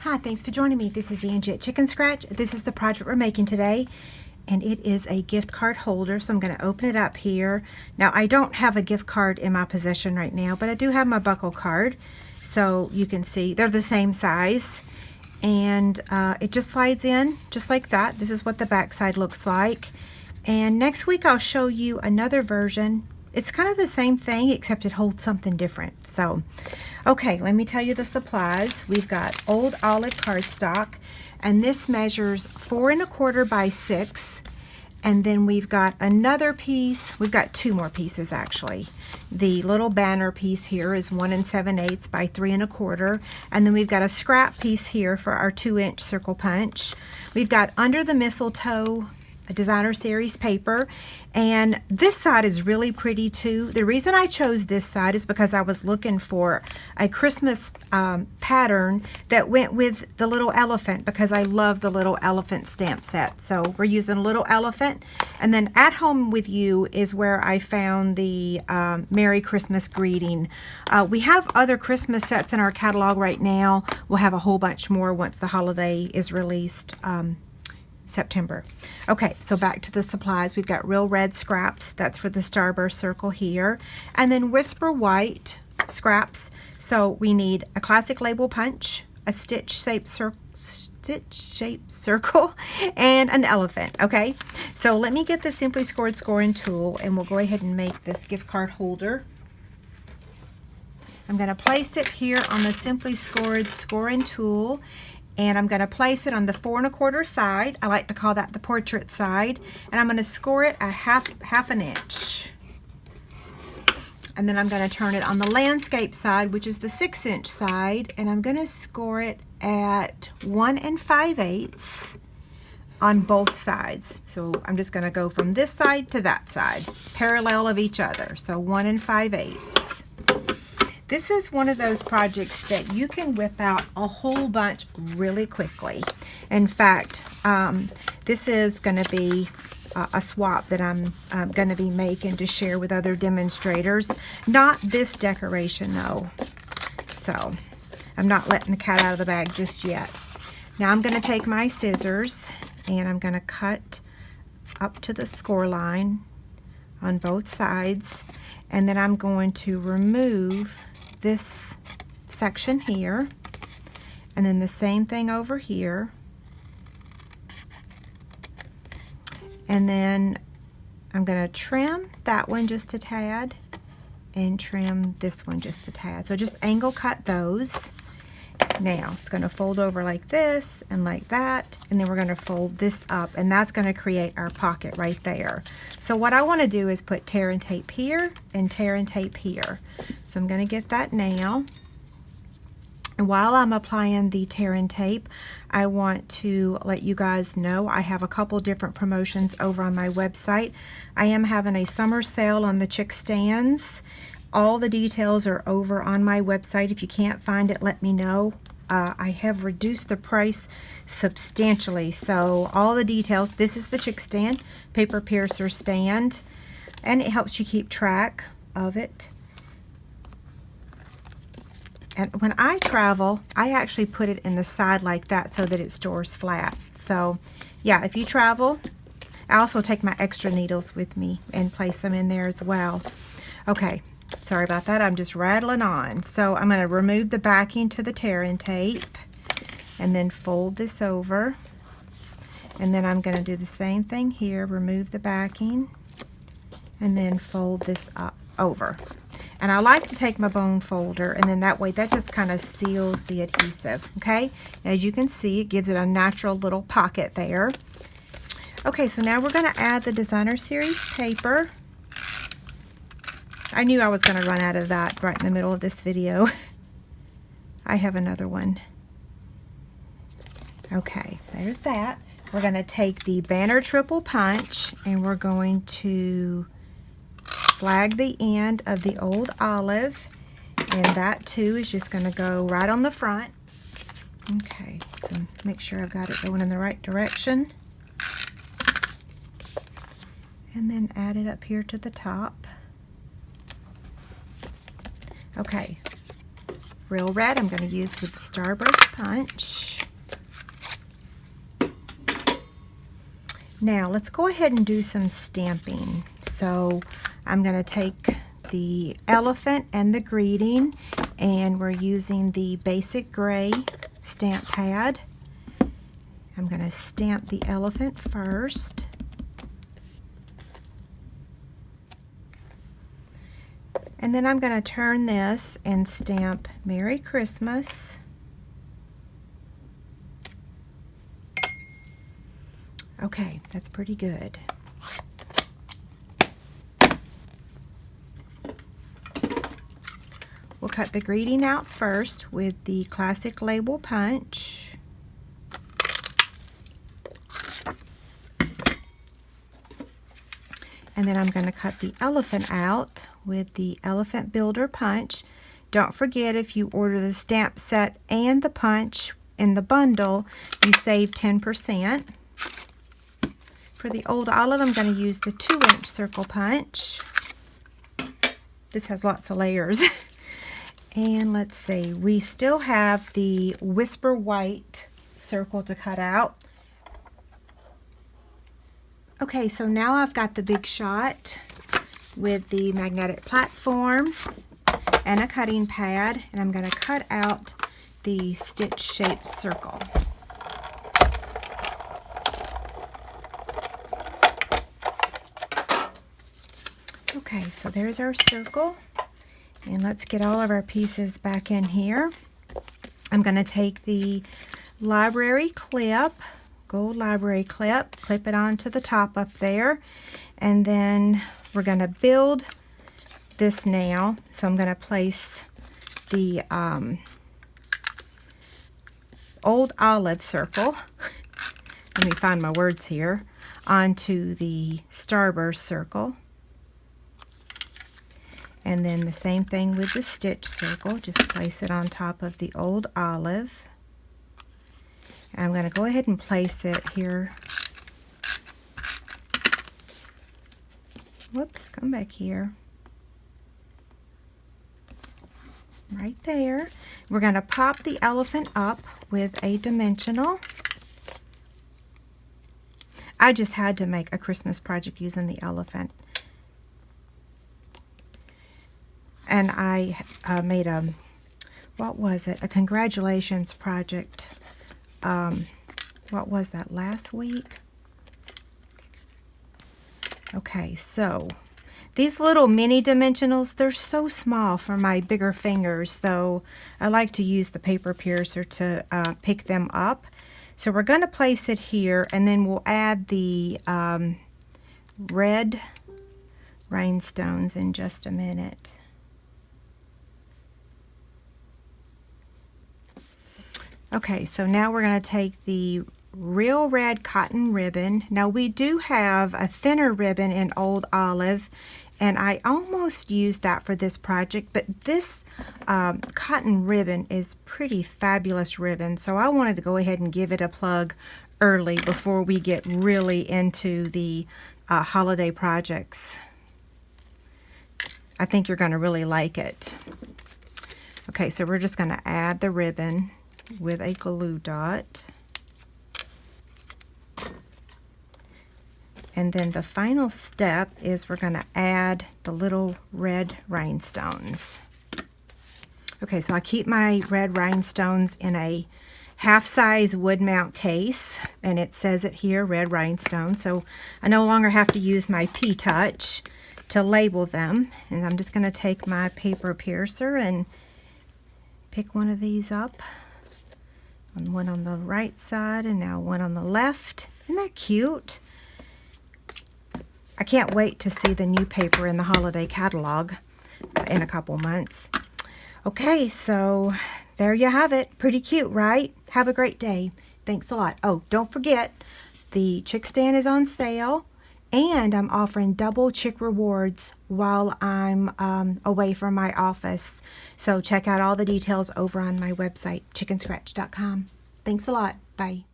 Hi, thanks for joining me. This is Angie at Chicken Scratch. This is the project we're making today, and it is a gift card holder, so I'm going to open it up here. Now, I don't have a gift card in my possession right now, but I do have my buckle card, so you can see they're the same size, and it just slides in just like that. This is what the back side looks like, and next week I'll show you another version. It's kind of the same thing, except it holds something different. So, okay, let me tell you the supplies. We've got Old Olive cardstock, and this measures 4 1/4 by 6. And then we've got another piece. We've got 2 more pieces actually. The little banner piece here is 1 7/8 by 3 1/4. And then we've got a scrap piece here for our 2-inch circle punch. We've got Under the Mistletoe, a designer series paper, and this side is really pretty too. The reason I chose this side is because I was looking for a Christmas pattern that went with the little elephant, because I love the little elephant stamp set. So we're using a little elephant, and then At Home With You is where I found the Merry Christmas greeting. We have other Christmas sets in our catalog right now. We'll have a whole bunch more once the holiday is released. September. Okay, so back to the supplies. We've got Real Red scraps. That's for the Starburst circle here. And then Whisper White scraps. So we need a classic label punch, a stitch-shaped circle, and an elephant. Okay, so let me get the Simply Scored scoring tool, and we'll go ahead and make this gift card holder. I'm going to place it here on the Simply Scored scoring tool, and I'm going to place it on the 4 1/4 side. I like to call that the portrait side. And I'm going to score it a half an inch. And then I'm going to turn it on the landscape side, which is the 6-inch side, and I'm going to score it at 1 5/8 on both sides. So I'm just going to go from this side to that side, parallel of each other. So 1 5/8. This is one of those projects that you can whip out a whole bunch really quickly. In fact, this is going to be a swap that I'm going to be making to share with other demonstrators. Not this decoration though. So I'm not letting the cat out of the bag just yet. Now I'm going to take my scissors and I'm going to cut up to the score line on both sides. And then I'm going to remove this section here, and then the same thing over here, and then I'm going to trim that one just a tad and trim this one just a tad. So just angle cut those. Now it's going to fold over like this and like that, and then we're going to fold this up, and that's going to create our pocket right there. So what I want to do is put tear and tape here and tear and tape here. So I'm going to get that now. And while I'm applying the tear and tape, I want to let you guys know I have a couple different promotions over on my website. I am having a summer sale on the chick stands. All the details are over on my website. If you can't find it, let me know. I have reduced the price substantially. So all the details, this is the chick stand, paper piercer stand, and it helps you keep track of it. And when I travel, I actually put it in the side like that so that it stores flat. So yeah, if you travel, I also take my extra needles with me and place them in there as well. Okay. Sorry about that, I'm just rattling on. So I'm going to remove the backing to the tear and tape and then fold this over. And then I'm going to do the same thing here, remove the backing and then fold this up over. And I like to take my bone folder, and then that way that just kind of seals the adhesive, okay? As you can see, it gives it a natural little pocket there. Okay, so now we're going to add the designer series paper. I knew I was going to run out of that right in the middle of this video. I have another one. Okay, there's that. We're going to take the banner triple punch and we're going to flag the end of the Old Olive, and that too is just going to go right on the front. Okay, so make sure I've got it going in the right direction. And then add it up here to the top. Okay, Real Red I'm going to use with the Starburst Punch. Now let's go ahead and do some stamping. So I'm going to take the elephant and the greeting, and we're using the basic gray stamp pad. I'm going to stamp the elephant first. And then I'm going to turn this and stamp Merry Christmas. Okay, that's pretty good. We'll cut the greeting out first with the classic label punch. And then I'm going to cut the elephant out with the Elephant Builder punch. Don't forget, if you order the stamp set and the punch in the bundle, you save 10%. For the Old Olive, I'm going to use the 2-inch circle punch. This has lots of layers. And let's see, we still have the Whisper White circle to cut out. Okay, so now I've got the Big Shot with the magnetic platform and a cutting pad, and I'm going to cut out the stitch-shaped circle. Okay, so there's our circle, and let's get all of our pieces back in here. I'm going to take the library clip, gold library clip, clip it onto the top up there, and then we're going to build this now. So I'm going to place the Old Olive circle, let me find my words here, onto the Starburst circle. And then the same thing with the stitch circle, just place it on top of the Old Olive. And I'm going to go ahead and place it here. Whoops, come back here. Right there. We're going to pop the elephant up with a dimensional. I just had to make a Christmas project using the elephant. And I made a, what was it? A congratulations project. What was that, last week? Okay, so these little mini dimensionals, they're so small for my bigger fingers, so I like to use the paper piercer to pick them up. So we're going to place it here, and then we'll add the red rhinestones in just a minute. Okay, so now we're going to take the Real Red cotton ribbon. Now we do have a thinner ribbon in Old Olive, and I almost used that for this project, but this cotton ribbon is pretty fabulous ribbon, so I wanted to go ahead and give it a plug early before we get really into the holiday projects. I think you're going to really like it. Okay, so we're just going to add the ribbon with a glue dot. And then the final step is we're going to add the little red rhinestones. Okay, so I keep my red rhinestones in a half-size wood mount case, and it says it here, red rhinestones. So I no longer have to use my P-Touch to label them. And I'm just going to take my paper piercer and pick one of these up. One on the right side and now one on the left. Isn't that cute? I can't wait to see the new paper in the holiday catalog in a couple months. Okay, so there you have it. Pretty cute, right? Have a great day. Thanks a lot. Oh, don't forget, the Chick Stand is on sale, and I'm offering double Chick rewards while I'm away from my office. So check out all the details over on my website, chickenscratch.com. Thanks a lot. Bye.